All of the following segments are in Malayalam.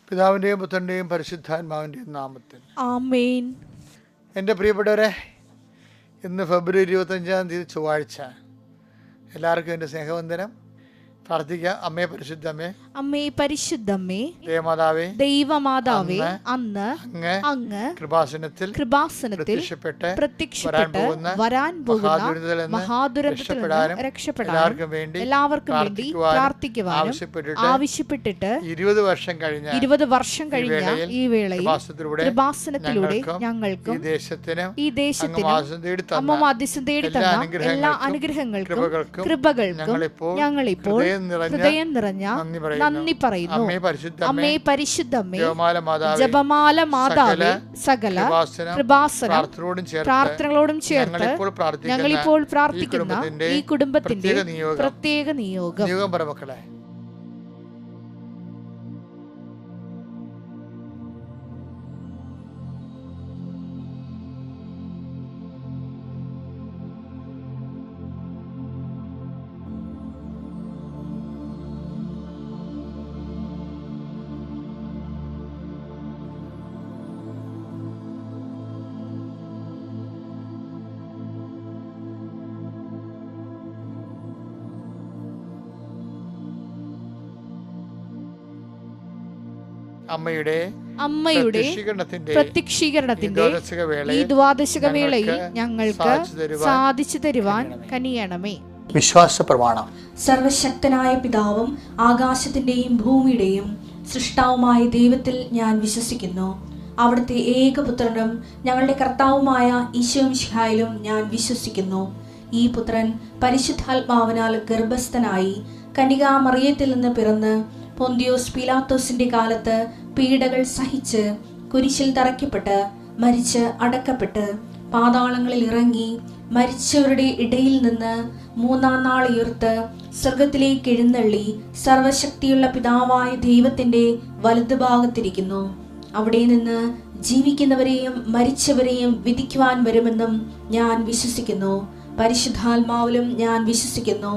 പിതാവിൻ്റെയും പുത്രൻ്റെയും പരിശുദ്ധാത്മാവിൻ്റെയും നാമത്തിൽ ആമേൻ. എൻ്റെ പ്രിയപ്പെട്ടവരെ, ഇന്ന് ഫെബ്രുവരി 25 ചൊവ്വാഴ്ച. എല്ലാവർക്കും എൻ്റെ സ്നേഹവന്ദനം. പ്രാർത്ഥിക്കാം. അമ്മേ പരിശുദ്ധമ്മേ, അമ്മേ പരിശുദ്ധമ്മേ, ദേവമാതാവേ, ദൈവമാതാവേ, അന്ന് അങ്ങ് കൃപാസനത്തിൽ പ്രത്യക്ഷപ്പെട്ട് വരാൻ പോകുന്ന മഹാദുരന്തത്തിൽ നിന്ന് രക്ഷപ്പെടാനും എല്ലാവർക്കും വേണ്ടി പ്രാർത്ഥിക്കുവാനും ആവശ്യപ്പെട്ടിട്ട് 20 വർഷം കഴിഞ്ഞ ഈ വേളയിൽ കൃപാസനത്തിലൂടെ ഞങ്ങൾക്കും ഈ ദേശത്തിനും അമ്മ മധ്യസ്ഥം തേടി തന്ന എല്ലാ അനുഗ്രഹങ്ങൾക്കും കൃപകൾക്കും ഞങ്ങളിപ്പോൾ ഹൃദയം നിറഞ്ഞ നന്ദി പറയുന്നു. അമ്മേ പരിശുദ്ധമ്മേ, ജപമാല മാതാവേ, സകല കൃപാസനം പ്രാർത്ഥനകളോടും ചേർത്ത് ഞങ്ങളിപ്പോൾ പ്രാർത്ഥിക്കുന്ന ഈ കുടുംബത്തിന്റെ പ്രത്യേക നിയോഗം. മക്കളെ, അമ്മയുടെ പ്രത്യക്ഷീകരണത്തിന്റെ ഈ ദ്വാദശക വേളയിൽ ഞങ്ങൾക്ക് സാധിച്ചു തരുവാൻ കനിയണമേ. വിശ്വാസ പ്രമാണം. സർവശക്തനായ പിതാവും ആകാശത്തിന്റെയും ഭൂമിയുടെയും സൃഷ്ടാവുമായ ദൈവത്തിൽ ഞാൻ വിശ്വസിക്കുന്നു. അവിടുത്തെ ഏകപുത്രനും ഞങ്ങളുടെ കർത്താവുമായ ഈശോ മിശിഹായിലും ഞാൻ വിശ്വസിക്കുന്നു. ഈ പുത്രൻ പരിശുദ്ധാത്മാവിനാൽ ഗർഭസ്ഥനായി കന്യകാമറിയത്തിൽ നിന്ന് പിറന്ന് പൊന്തിയോസ് പീലാത്തോസിന്റെ കാലത്ത് പീഡകൾ സഹിച്ച് കുരിശിൽ തറയ്ക്കപ്പെട്ട് മരിച്ച് അടക്കപ്പെട്ട് പാതാളങ്ങളിൽ ഇറങ്ങി മരിച്ചവരുടെ ഇടയിൽ നിന്ന് 3-ാം നാൾ ഉയർത്ത് സ്വർഗത്തിലേക്ക് എഴുന്നള്ളി സർവശക്തിയുള്ള പിതാവായ ദൈവത്തിന്റെ വലതുഭാഗത്തിരിക്കുന്നു. അവിടെ നിന്ന് ജീവിക്കുന്നവരെയും മരിച്ചവരെയും വിധിക്കുവാൻ വരുമെന്നും ഞാൻ വിശ്വസിക്കുന്നു. പരിശുദ്ധാത്മാവിലും ഞാൻ വിശ്വസിക്കുന്നു.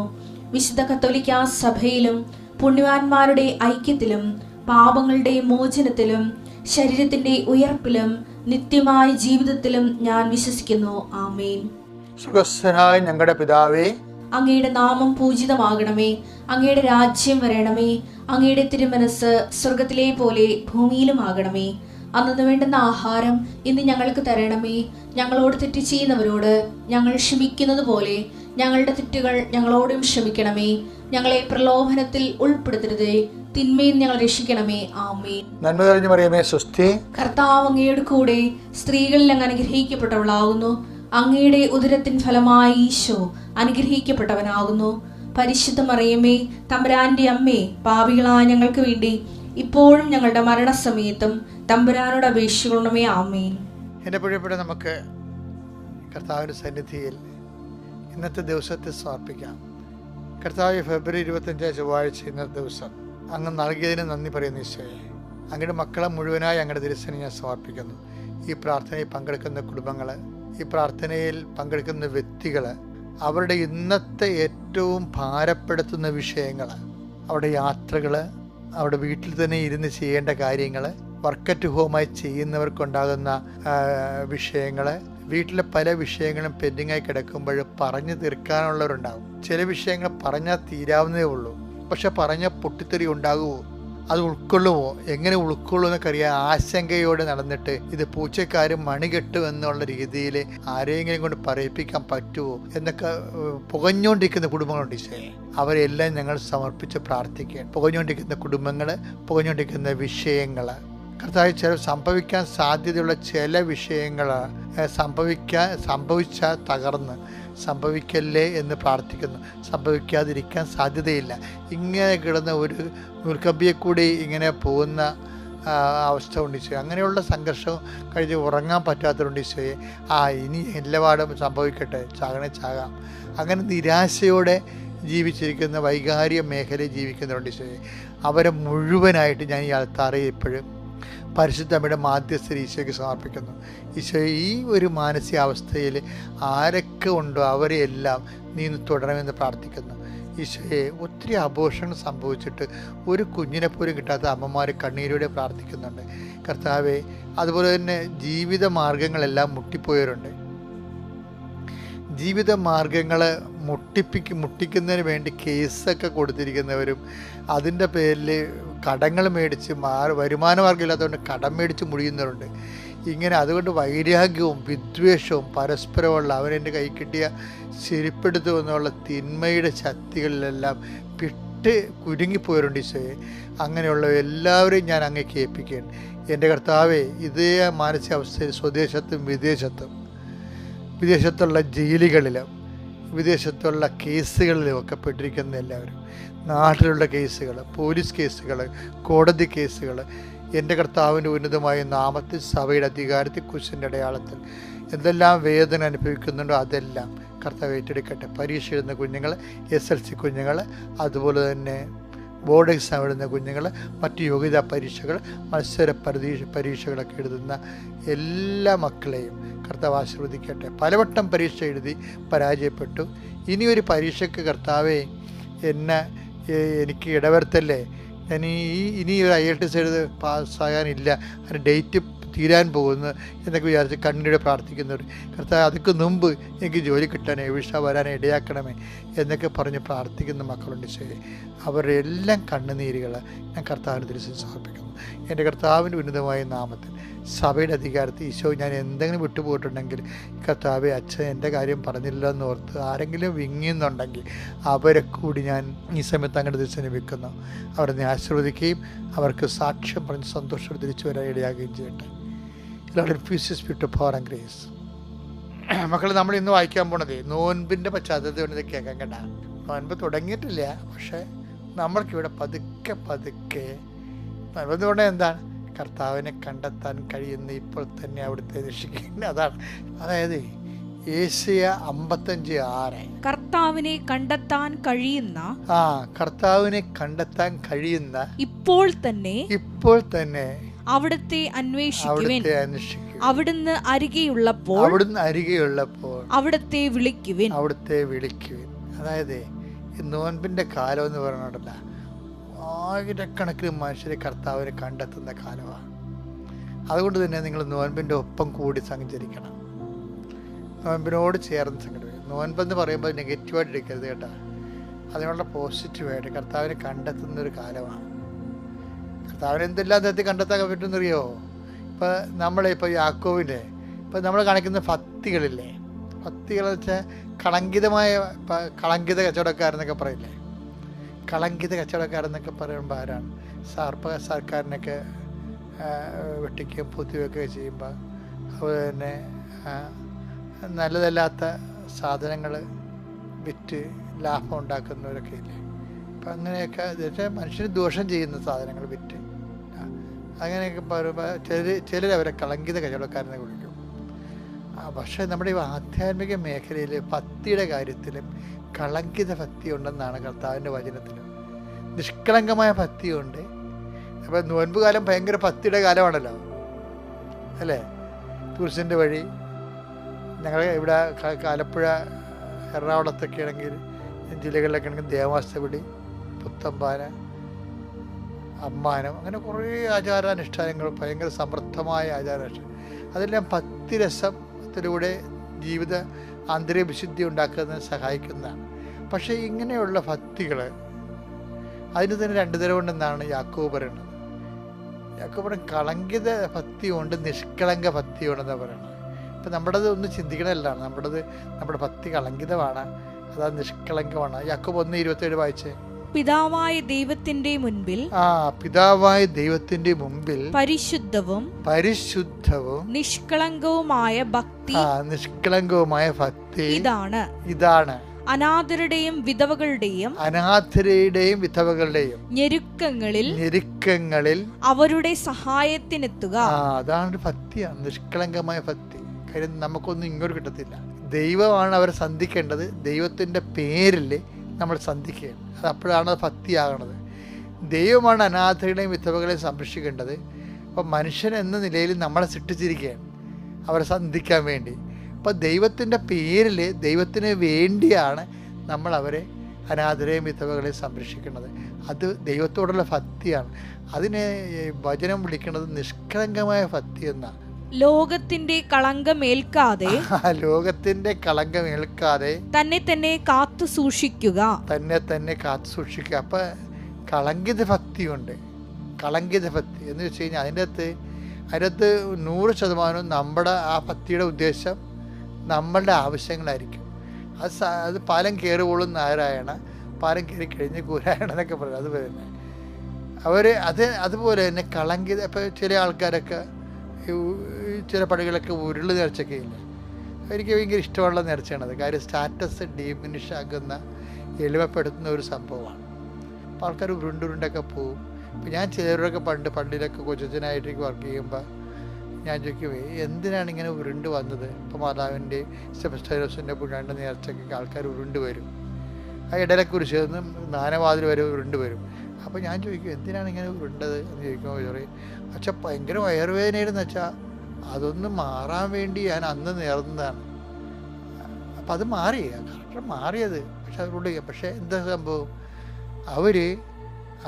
വിശുദ്ധ കത്തോലിക്കാ സഭയിലും പുണ്യവാന്മാരുടെ ഐക്യത്തിലും പാപങ്ങളുടെ മോചനത്തിലും ശരീരത്തിന്റെ ഉയർപ്പിലും നിത്യമായ ജീവിതത്തിലും ഞാൻ വിശ്വസിക്കുന്നു. ആമേൻ. സുഖസ്ഥനായ ഞങ്ങളുടെ പിതാവേ, അങ്ങയുടെ നാമം പൂജിതമാകണമേ. അങ്ങയുടെ രാജ്യം വരണമേ. അങ്ങയുടെ തിരുമനസ് സ്വർഗത്തിലെ പോലെ ഭൂമിയിലും ആകണമേ. അന്നു വേണ്ടുന്ന ആഹാരം ഇന്ന് ഞങ്ങൾക്ക് തരണമേ. ഞങ്ങളോട് തെറ്റ് ചെയ്യുന്നവരോട് ഞങ്ങൾ ക്ഷമിക്കുന്നത് പോലെ ഞങ്ങളുടെ തെറ്റുകൾ ഞങ്ങളോടും ക്ഷമിക്കണമേ. ഞങ്ങളെ പ്രലോഭനത്തിൽ ഉൾപ്പെടുത്തരുതേ, തിന്മയിൽ ഞങ്ങൾ രക്ഷിക്കണമേ. ആമേൻ. നന്മ നിറഞ്ഞ മറിയമേ, സ്വസ്തി. കർത്താവ് അങ്ങയുടെ കൂടെ സ്ത്രീകളിൽ അങ്ങ് അനുഗ്രഹിക്കപ്പെട്ടവളാകുന്നു. അങ്ങയുടെ ഉദരത്തിൻ ഫലമായി ഈശോ അനുഗ്രഹിക്കപ്പെട്ടവനാകുന്നു. പരിശുദ്ധ മറിയമേ, തമ്പുരാന്റെ അമ്മേ, പാപികളായ ഞങ്ങൾക്ക് വേണ്ടി ഇപ്പോഴും ഞങ്ങളുടെ മരണസമയത്തും തമ്പുരാനോട് അപേക്ഷിക്കണമേ. ആമേൻ. എൻ്റെ പ്രിയപ്പെട്ട, നമുക്ക് കർത്താവിൻ്റെ സന്നിധിയിൽ ഇന്നത്തെ ദിവസത്തെ സമർപ്പിക്കാം. കർത്താവ്, ഫെബ്രുവരി 25 ചൊവ്വാഴ്ച ഇന്നത്തെ ദിവസം അങ്ങ് നൽകിയതിന് നന്ദി പറയുന്നു ഈശോയെ. അങ്ങയുടെ മക്കളെ മുഴുവനായി അങ്ങയുടെ ദിവസം ഞാൻ സമർപ്പിക്കുന്നു. ഈ പ്രാർത്ഥനയിൽ പങ്കെടുക്കുന്ന കുടുംബങ്ങൾ, ഈ പ്രാർത്ഥനയിൽ പങ്കെടുക്കുന്ന വ്യക്തികൾ, അവരുടെ ഇന്നത്തെ ഏറ്റവും ഭാരപ്പെടുത്തുന്ന വിഷയങ്ങൾ, അവരുടെ യാത്രകൾ, അവിടെ വീട്ടിൽ തന്നെ ഇരുന്ന് ചെയ്യേണ്ട കാര്യങ്ങൾ, വർക്ക് അറ്റ് ഹോമായി ചെയ്യുന്നവർക്കുണ്ടാകുന്ന വിഷയങ്ങൾ, വീട്ടിലെ പല വിഷയങ്ങളും പെൻഡിങ്ങായി കിടക്കുമ്പോൾ പറഞ്ഞു തീർക്കാനുള്ളവരുണ്ടാകും. ചില വിഷയങ്ങൾ പറഞ്ഞാൽ തീരാവുന്നതേ ഉള്ളൂ. പക്ഷെ പറഞ്ഞ പൊട്ടിത്തെറി ഉണ്ടാകുമോ, അത് ഉൾക്കൊള്ളുമോ, എങ്ങനെ ഉൾക്കൊള്ളും എന്നൊക്കെ അറിയാൻ ആശങ്കയോടെ നടന്നിട്ട് ഇത് പൂച്ചക്കാരും മണികെട്ടും എന്നുള്ള രീതിയിൽ ആരെങ്കിലും കൊണ്ട് പറയിപ്പിക്കാൻ പറ്റുമോ എന്നൊക്കെ പുകഞ്ഞുകൊണ്ടിരിക്കുന്ന കുടുംബങ്ങളുണ്ട്. ഈശോയെ, അവരെല്ലാം ഞങ്ങൾ സമർപ്പിച്ച് പ്രാർത്ഥിക്കുകയാണ്. പുകഞ്ഞുകൊണ്ടിരിക്കുന്ന കുടുംബങ്ങൾ, പുകഞ്ഞുകൊണ്ടിരിക്കുന്ന വിഷയങ്ങൾ, കർത്താവ്, ചില സംഭവിക്കാൻ സാധ്യതയുള്ള ചില വിഷയങ്ങൾ സംഭവിച്ചാൽ തകർന്ന് സംഭവിക്കല്ലേ എന്ന് പ്രാർത്ഥിക്കുന്നു. സംഭവിക്കാതിരിക്കാൻ സാധ്യതയില്ല. ഇങ്ങനെ കിടന്ന ഒരു നൂൽക്കമ്പിയെ കൂടി ഇങ്ങനെ പോകുന്ന അവസ്ഥ ഉണ്ട് ഈശോയെ. അങ്ങനെയുള്ള സംഘർഷം കഴിഞ്ഞ് ഉറങ്ങാൻ പറ്റാത്തതുകൊണ്ട് ഈശോയെ, ഇനി എല്ലാപാടും സംഭവിക്കട്ടെ, ചാകണേ ചാകാം, അങ്ങനെ നിരാശയോടെ ജീവിച്ചിരിക്കുന്ന വൈകാരിക മേഖലയിൽ ജീവിക്കുന്നവരുണ്ട് ഈശോയെ. അവരെ മുഴുവനായിട്ട് ഞാൻ ഈ അൾത്താറയിൽ ഇപ്പോഴും പരിശുദ്ധ അമ്മയുടെ മാധ്യസ്ഥ ഈശോയ്ക്ക് സമർപ്പിക്കുന്നു. ഈശോ, ഈ ഒരു മാനസികാവസ്ഥയിൽ ആരൊക്കെ ഉണ്ടോ അവരെയെല്ലാം നീ തുടരണമെന്ന് പ്രാർത്ഥിക്കുന്നു. ഈശോയെ, ഒത്തിരി അബോർഷൻ സംഭവിച്ചിട്ട് ഒരു കുഞ്ഞിനെ പോലും കിട്ടാത്ത അമ്മമാർ കണ്ണീരോടെ പ്രാർത്ഥിക്കുന്നുണ്ട് കർത്താവെ. അതുപോലെ തന്നെ ജീവിത മാർഗങ്ങളെല്ലാം മുട്ടിപ്പോയവരുണ്ട്. ജീവിത മാർഗങ്ങൾ മുട്ടിക്കുന്നതിന് വേണ്ടി കേസൊക്കെ കൊടുത്തിരിക്കുന്നവരും, അതിൻ്റെ പേരിൽ കടങ്ങൾ മേടിച്ച് വരുമാന മാർഗ്ഗമില്ലാത്തതുകൊണ്ട് കടം മേടിച്ച് മുടിയുന്നവരുണ്ട്. ഇങ്ങനെ അതുകൊണ്ട് വൈരാഗ്യവും വിദ്വേഷവും പരസ്പരമുള്ള അവനെൻ്റെ കൈ കിട്ടിയ ശരിപ്പെടുത്തുമെന്നുള്ള തിന്മയുടെ ശക്തികളിലെല്ലാം വിട്ട് കുരുങ്ങിപ്പോയവരുണ്ട് ഈശോയെ. അങ്ങനെയുള്ള എല്ലാവരെയും ഞാൻ അങ്ങേക്ക് ഏൽപ്പിക്കുകയാണ്. എൻ്റെ കർത്താവെ, ഇതേ മാനസികാവസ്ഥയിൽ സ്വദേശത്തും വിദേശത്തുള്ള ജയിലുകളിലും വിദേശത്തുള്ള കേസുകളിലും ഒക്കെ പെട്ടിരിക്കുന്ന എല്ലാവരും, നാട്ടിലുള്ള കേസുകൾ, പോലീസ് കേസുകൾ, കോടതി കേസുകൾ, എൻ്റെ കർത്താവിൻ്റെ ഉന്നതമായ നാമത്തിൽ സഭയുടെ അധികാരത്തിൽ കുരിശിൻ്റെ അടയാളത്തിൽ എന്തെല്ലാം വേദന അനുഭവിക്കുന്നുണ്ടോ അതെല്ലാം കർത്താവ് ഏറ്റെടുക്കട്ടെ. പരീക്ഷ എഴുതുന്ന കുഞ്ഞുങ്ങൾ, SLC കുഞ്ഞുങ്ങൾ, അതുപോലെ തന്നെ ബോർഡ് എക്സാം എഴുതുന്ന കുഞ്ഞുങ്ങൾ, മറ്റ് യോഗ്യതാ പരീക്ഷകൾ, മത്സര പരീക്ഷകളൊക്കെ എഴുതുന്ന എല്ലാ മക്കളെയും കർത്താവ് ആശീർവദിക്കട്ടെ. പലവട്ടം പരീക്ഷ എഴുതി പരാജയപ്പെട്ടു. ഇനിയൊരു പരീക്ഷയ്ക്ക് കർത്താവെ എനിക്ക് ഇടവരുത്തല്ലേ, ഞാൻ ഇനി ഒരു IELTS എഴുതി പാസ്സാകാനില്ല, അതിന് ഡേറ്റ് തീരാൻ പോകുന്നു എന്നൊക്കെ വിചാരിച്ച് കണ്ണീരോടെ പ്രാർത്ഥിക്കുന്നവർ, കർത്താവ് അതൊക്കെ മുമ്പ് എനിക്ക് ജോലി കിട്ടാനേ, വിഷ വരാനേ ഇടയാക്കണമേ എന്നൊക്കെ പറഞ്ഞ് പ്രാർത്ഥിക്കുന്ന മക്കളുണ്ട്. ശരി, അവരുടെ എല്ലാം കണ്ണുനീരുകൾ ഞാൻ കർത്താവിന് തിരിച്ച് സമർപ്പിക്കുന്നു. എൻ്റെ കർത്താവിൻ്റെ ഉന്നതമായ നാമത്തിൽ സഭയുടെ അധികാരത്തിൽ ഈശോ, ഞാൻ എന്തെങ്കിലും വിട്ടുപോയിട്ടുണ്ടെങ്കിൽ കർത്താവെ, അച്ഛൻ എൻ്റെ കാര്യം പറഞ്ഞില്ല എന്നോർത്ത് ആരെങ്കിലും വിങ്ങിയെന്നുണ്ടെങ്കിൽ അവരെ കൂടി ഞാൻ ഈ സമയത്ത് അങ്ങോട്ട് തിരിച്ച് വെക്കുന്നു. അവരെ നീ ആശീർവദിക്കുകയും അവർക്ക് സാക്ഷ്യം പറഞ്ഞ് സന്തോഷം തിരിച്ചു വരാൻ ഇടയാകുകയും ചെയ്യട്ടെ. Power and grace. മക്കൾ, നമ്മൾ ഇന്ന് വായിക്കാൻ പോണത് നോൻപിൻ്റെ പശ്ചാത്തലത്തിൽ വേണ്ടത് കേൾക്കാൻ കേട്ടാ. നോൻപ് തുടങ്ങിയിട്ടില്ല, പക്ഷെ നമ്മൾക്കിവിടെ പതുക്കെ നോൻപെന്ന് പറഞ്ഞാൽ എന്താണ്? കർത്താവിനെ കണ്ടെത്താൻ കഴിയുന്ന ഇപ്പോൾ തന്നെ അവിടുത്തെ രക്ഷിക്കുന്നത്. അതാണ്, അതായത് ഏശയ്യ 55:6 കർത്താവിനെ കണ്ടെത്താൻ കഴിയുന്ന കർത്താവിനെ കണ്ടെത്താൻ കഴിയുന്ന ഇപ്പോൾ തന്നെ അവിടുത്തെ അന്വേഷിക്കുവിൻ. അവിടുന്ന് അരികെയുള്ളപ്പോൾ അവിടുത്തെ വിളിക്കുവിൻ. അതായത് ഈ നോൻപിന്റെ കാലം എന്ന് പറഞ്ഞിട്ടല്ല, ആയിരക്കണക്കിന് മനുഷ്യരെ കർത്താവിനെ കണ്ടെത്തുന്ന കാലമാണ്. അതുകൊണ്ട് തന്നെ നിങ്ങൾ നോൻപിൻ്റെ ഒപ്പം കൂടി സഞ്ചരിക്കണം, നോൻപിനോട് ചേർന്ന് സംഘടിപ്പിക്കും. നോൻപെന്ന് പറയുമ്പോൾ നെഗറ്റീവായിട്ട് എടുക്കരുത് കേട്ടോ, അതിനുള്ള പോസിറ്റീവായിട്ട് കർത്താവിനെ കണ്ടെത്തുന്നൊരു കാലമാണ്. കർത്താവിനെ എന്തെല്ലാം തരത്തിൽ കണ്ടെത്താൻ പറ്റുമെന്നറിയോ? ഇപ്പം നമ്മളിപ്പോൾ യാക്കോബിൻ്റെ നമ്മൾ കാണിക്കുന്ന ഭക്തികളില്ലേ, ഭക്തികളെന്ന് വെച്ചാൽ കളങ്കിത കച്ചവടക്കാരെന്നൊക്കെ പറയില്ലേ. കളങ്കിത കച്ചവടക്കാരെന്നൊക്കെ പറയുമ്പോൾ ആരാണ്? സർക്കാരിനൊക്കെ വെട്ടിക്കുകയും പൊത്തിവെക്കുകയും ചെയ്യുമ്പോൾ, അതുപോലെ തന്നെ നല്ലതല്ലാത്ത സാധനങ്ങൾ വിറ്റ് ലാഭം ഉണ്ടാക്കുന്നവരൊക്കെ ഇല്ലേ. അപ്പം അങ്ങനെയൊക്കെ മനുഷ്യന് ദോഷം ചെയ്യുന്ന സാധനങ്ങൾ വിറ്റ് അങ്ങനെയൊക്കെ പറയുമ്പോൾ ചിലരവരെ കളങ്കിത കച്ചവടക്കാരനെ വിളിക്കും. പക്ഷേ നമ്മുടെ ഈ ആധ്യാത്മിക മേഖലയിൽ ഭക്തിയുടെ കാര്യത്തിലും കളങ്കിത ഭക്തി ഉണ്ടെന്നാണ് കർത്താവിൻ്റെ വചനത്തിലും. നിഷ്കളങ്കമായ ഭക്തിയുണ്ട്. അപ്പോൾ നോൻപ് കാലം ഭയങ്കര ഭക്തിയുടെ കാലമാണല്ലോ, അല്ലേ? കുരിശിൻ്റെ വഴി ഞങ്ങൾ ഇവിടെ ആലപ്പുഴ, എറണാകുളത്തൊക്കെ ആണെങ്കിൽ, ജില്ലകളിലൊക്കെ ആണെങ്കിൽ ദേവാസ്തവിളി, പുത്തമ്പാന, അമ്മാനം, അങ്ങനെ കുറേ ആചാരാനുഷ്ഠാനങ്ങൾ, ഭയങ്കര സമൃദ്ധമായ ആചാരാനുഷ്ഠാനം. അതെല്ലാം ഭക്തിരസത്തിലൂടെ ജീവിത ആന്തരിക വിശുദ്ധി ഉണ്ടാക്കുന്നതിന് സഹായിക്കുന്നതാണ്. പക്ഷേ ഇങ്ങനെയുള്ള ഭക്തികൾ അതിന് തന്നെ രണ്ട് തരമുണ്ടെന്നാണ് യാക്കോബ് പറയുന്നത്. യാക്കോബ് പറയുന്നത് കളങ്കിത ഭക്തിയുണ്ട്, നിഷ്കളങ്ക ഭക്തിയുണ്ടെന്നാണ് പറയുന്നത്. ഇപ്പം നമ്മുടേത് ഒന്ന് ചിന്തിക്കണമല്ല, നമ്മുടെ ഭക്തി കളങ്കിതമാണ്, അതാ നിഷ്കളങ്കമാണ്. യാക്കോബ് 1:27 വായിച്ചേ. പിതാവായ ദൈവത്തിന്റെ മുൻപിൽ പരിശുദ്ധവും നിഷ്കളങ്കവുമായ ഭക്തി ഇതാണ് അനാഥരുടെയും വിധവകളുടെയും ഞെരുക്കങ്ങളിൽ അവരുടെ സഹായത്തിനെത്തുക. അതാണ് ഭക്തിയാണ്, നിഷ്കളങ്കമായ ഭക്തി. കാര്യം നമുക്കൊന്നും ഇങ്ങോട്ട് കിട്ടത്തില്ല. ദൈവമാണ് അവരെ സന്ധിക്കേണ്ടത്, ദൈവത്തിന്റെ പേരിൽ നമ്മൾ സന്ധിക്കുകയാണ്. അത് അപ്പോഴാണ് ഭക്തിയാകണത്. ദൈവമാണ് അനാഥകളെയും വിധവകളെയും സംരക്ഷിക്കേണ്ടത്. അപ്പം മനുഷ്യൻ എന്ന നിലയിൽ നമ്മളെ സൃഷ്ടിച്ചിരിക്കുകയാണ് അവരെ സന്ധിക്കാൻ വേണ്ടി. അപ്പം ദൈവത്തിൻ്റെ പേരിൽ, ദൈവത്തിന് വേണ്ടിയാണ് നമ്മൾ അവരെ അനാഥരെയും വിധവകളെയും സംരക്ഷിക്കുന്നത്. അത് ദൈവത്തോടുള്ള ഭക്തിയാണ്. അതിനെ വചനം വിളിക്കുന്നത് നിഷ്കളങ്കമായ ഭക്തി എന്നാണ്. ലോകത്തിന്റെ കളങ്കമേൽക്കാതെ ലോകത്തിന്റെ കളങ്കമേൽക്കാതെ തന്നെ തന്നെ കാത്തു സൂക്ഷിക്കുക. അപ്പൊ കളങ്കിത ഭക്തിയുണ്ട്. കളങ്കിത ഭക്തി എന്ന് വെച്ച് കഴിഞ്ഞാൽ അതിൻ്റെ അകത്ത് 100% നമ്മുടെ ആ ഭക്തിയുടെ ഉദ്ദേശം നമ്മളുടെ ആവശ്യങ്ങളായിരിക്കും. അത് പാലം കയറുവോളും നാരായണ, പാലം കയറി കഴിഞ്ഞ് കൂരായണ എന്നൊക്കെ പറയും. അതുപോലെ തന്നെ അതുപോലെ തന്നെ കളങ്കിത. ഇപ്പോൾ ചില ആൾക്കാരൊക്കെ ചില പള്ളികളൊക്കെ ഉരുള് നേർച്ചയൊക്കെ ഇല്ല. എനിക്ക് ഭയങ്കര ഇഷ്ടമുള്ള നേർച്ചയാണത്. കാര്യം സ്റ്റാറ്റസ് ഡിമിനിഷ് ആക്കുന്ന, എളിമപ്പെടുത്തുന്ന ഒരു സംഭവമാണ്. അപ്പോൾ ആൾക്കാർ ഉരുണ്ടൊക്കെ പോവും. ഇപ്പം ഞാൻ ചിലരൊക്കെ പള്ളിയിലൊക്കെ കൊച്ചനായിട്ട് വർക്ക് ചെയ്യുമ്പോൾ ഞാൻ ചോദിക്കും, എന്തിനാണ് ഇങ്ങനെ ഉരുണ്ട് വന്നത്? ഇപ്പോൾ മാതാവിൻ്റെ സെബസ്ത്യാനോസിൻ്റെ പുണ്യാണ്ട് നേർച്ചയ്ക്ക് ആൾക്കാർ ഉരുണ്ട് വരും. ആ ഇടലക്കുരിശ് നാനവാതിൽ വരെ ഉരുണ്ട് വരും. അപ്പോൾ ഞാൻ ചോദിക്കും, എന്തിനാണ് ഇങ്ങനെ ഉരുണ്ടത് എന്ന് ചോദിക്കുമ്പോൾ പറയും, പക്ഷെ ഭയങ്കര വയറുവേദനയെന്ന് വെച്ചാൽ അതൊന്ന് മാറാൻ വേണ്ടി ഞാൻ അന്ന് നേർന്നതാണ്. അപ്പം അത് കറക്റ്റ് മാറിയത്. പക്ഷെ എന്താ സംഭവം,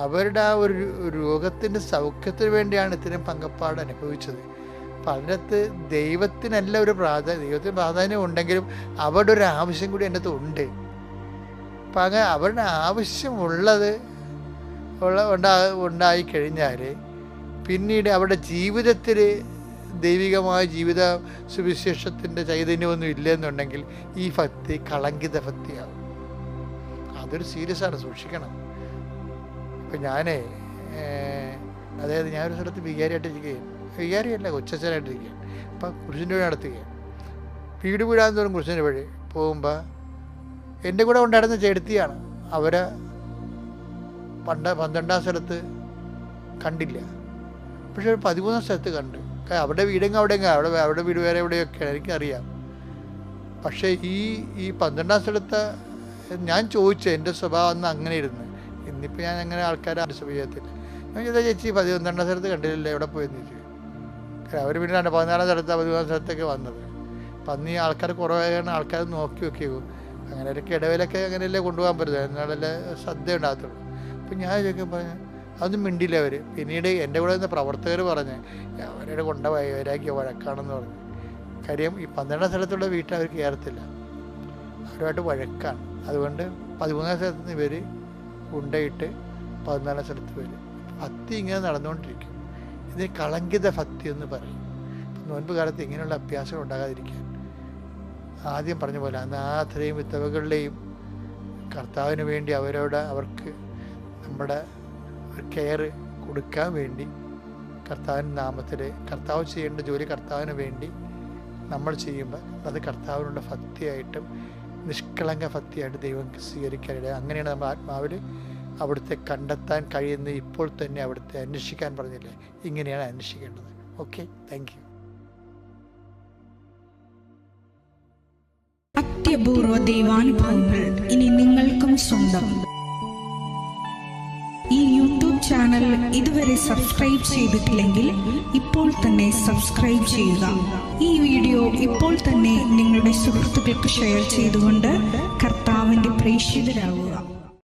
അവരുടെ ആ ഒരു രോഗത്തിൻ്റെ സൗഖ്യത്തിന് വേണ്ടിയാണ് ഇത്രയും പങ്കപ്പാട് അനുഭവിച്ചത്. അപ്പം അതിനകത്ത് ദൈവത്തിനല്ല ദൈവത്തിന് പ്രാധാന്യം ഉണ്ടെങ്കിലും അവരുടെ ഒരു ആവശ്യം കൂടി അതിനകത്ത് ഉണ്ട്. അപ്പം അങ്ങനെ അവരുടെ ആവശ്യമുള്ളത് ഉണ്ടായിക്കഴിഞ്ഞാൽ പിന്നീട് അവരുടെ ജീവിതത്തിൽ ദൈവികമായ ജീവിത സുവിശേഷത്തിൻ്റെ ചൈതന്യമൊന്നും ഇല്ലെന്നുണ്ടെങ്കിൽ ഈ ഭക്തി കളങ്കിത ഭക്തിയാകും. അതൊരു സീരിയസാണ്, സൂക്ഷിക്കണം. ഇപ്പം ഞാനൊരു സ്ഥലത്ത് വികാരിയല്ല കൊച്ചച്ഛനായിട്ടിരിക്കുകയാണ്. അപ്പം കുരിശിൻ്റെ വഴി നടത്തുകയാണ്. വീട് തോറും കുരിശിൻ്റെ വഴി പോകുമ്പോൾ എൻ്റെ കൂടെ ഉണ്ടായിരുന്ന ചേട്ടത്തിയാണ്. അവരെ 12ാം സ്ഥലത്ത് കണ്ടില്ല, പക്ഷെ 13ാം സ്ഥലത്ത് കണ്ട്. അവിടെ അവരുടെ വീട് വേറെ എവിടെയൊക്കെയാണ് എനിക്കറിയാം. പക്ഷേ ഈ 12ാം സ്ഥലത്ത് ഞാൻ ചോദിച്ചു, എൻ്റെ സ്വഭാവം അന്ന് അങ്ങനെ ഇരുന്ന്. ഇന്നിപ്പോൾ ഞാൻ അങ്ങനെ ആൾക്കാരെ സ്വഭാവത്തില്ല. ഞാൻ ചോദിച്ചാൽ, ചേച്ചി 12ാം സ്ഥലത്ത് കണ്ടില്ലല്ലോ, എവിടെ പോയെന്ന് ചോദിച്ചു. അവർ പിന്നെ 14ാം സ്ഥലത്ത് 13ാം സ്ഥലത്തൊക്കെ വന്നത്. അപ്പം അന്ന് ഈ ആൾക്കാർ കുറവായാണ്, ആൾക്കാർ നോക്കി അങ്ങനെയൊക്കെ ഇടവേലൊക്കെ അങ്ങനെയല്ലേ കൊണ്ടുപോകാൻ പറ്റുന്നത്, എന്നാലല്ലേ ശ്രദ്ധ ഉണ്ടാകത്തുള്ളൂ. അപ്പം ഞാൻ ചോദിക്കുമ്പോൾ അതൊന്നും മിണ്ടില്ല അവർ. പിന്നീട് എൻ്റെ കൂടെ നിന്ന് പ്രവർത്തകർ പറഞ്ഞ് അവരുടെ വൈരാഗ്യ വഴക്കാണെന്ന് പറഞ്ഞു. കാര്യം ഈ 12ാം സ്ഥലത്തുള്ള വീട്ടിൽ അവർ കയറത്തില്ല, അവരുമായിട്ട് വഴക്കാണ്. അതുകൊണ്ട് 13ാം സ്ഥലത്ത് നിന്ന് ഇവർ ഉണ്ടയിട്ട് 14ാം സ്ഥലത്ത് വരും. ഭക്തി ഇങ്ങനെ നടന്നുകൊണ്ടിരിക്കും. ഇതിന് കളങ്കിത ഭക്തി എന്ന് പറയും. നോൻപ് കാലത്ത് ഇങ്ങനെയുള്ള അഭ്യാസം ഉണ്ടാകാതിരിക്കാൻ ആദ്യം പറഞ്ഞ പോലെ അനാഥരെയും വിധവകളുടെയും കർത്താവിന് വേണ്ടി അവർക്ക് നമ്മുടെ ഒരു കെയർ കൊടുക്കാൻ വേണ്ടി കർത്താവിൻ്റെ നാമത്തിൽ കർത്താവ് ചെയ്യേണ്ട ജോലി കർത്താവിന് വേണ്ടി നമ്മൾ ചെയ്യുമ്പോൾ അത് കർത്താവിനുള്ള ഭക്തിയായിട്ടും നിഷ്കളങ്ക ഭക്തിയായിട്ട് ദൈവം സ്വീകരിക്കാനിട. അങ്ങനെയാണ് നമ്മൾ ആത്മാവിൽ അവിടുത്തെ കണ്ടെത്താൻ കഴിയുന്ന. ഇപ്പോൾ തന്നെ അവിടുത്തെ അന്വേഷിക്കാൻ പറഞ്ഞില്ലേ, ഇങ്ങനെയാണ് അന്വേഷിക്കേണ്ടത്. Okay, thank you. അത്യപൂർവ ദൈവാനുഭവങ്ങൾ ഇനി നിങ്ങൾക്കും സ്വന്തം. ഈ യൂട്യൂബ് ചാനൽ ഇതുവരെ സബ്സ്ക്രൈബ് ചെയ്തിട്ടില്ലെങ്കിൽ ഇപ്പോൾ തന്നെ സബ്സ്ക്രൈബ് ചെയ്യുക. ഈ വീഡിയോ ഇപ്പോൾ തന്നെ നിങ്ങളുടെ സുഹൃത്തുക്കൾക്ക് ഷെയർ ചെയ്തുകൊണ്ട് കർത്താവിന്റെ പ്രേക്ഷിതരാകുക.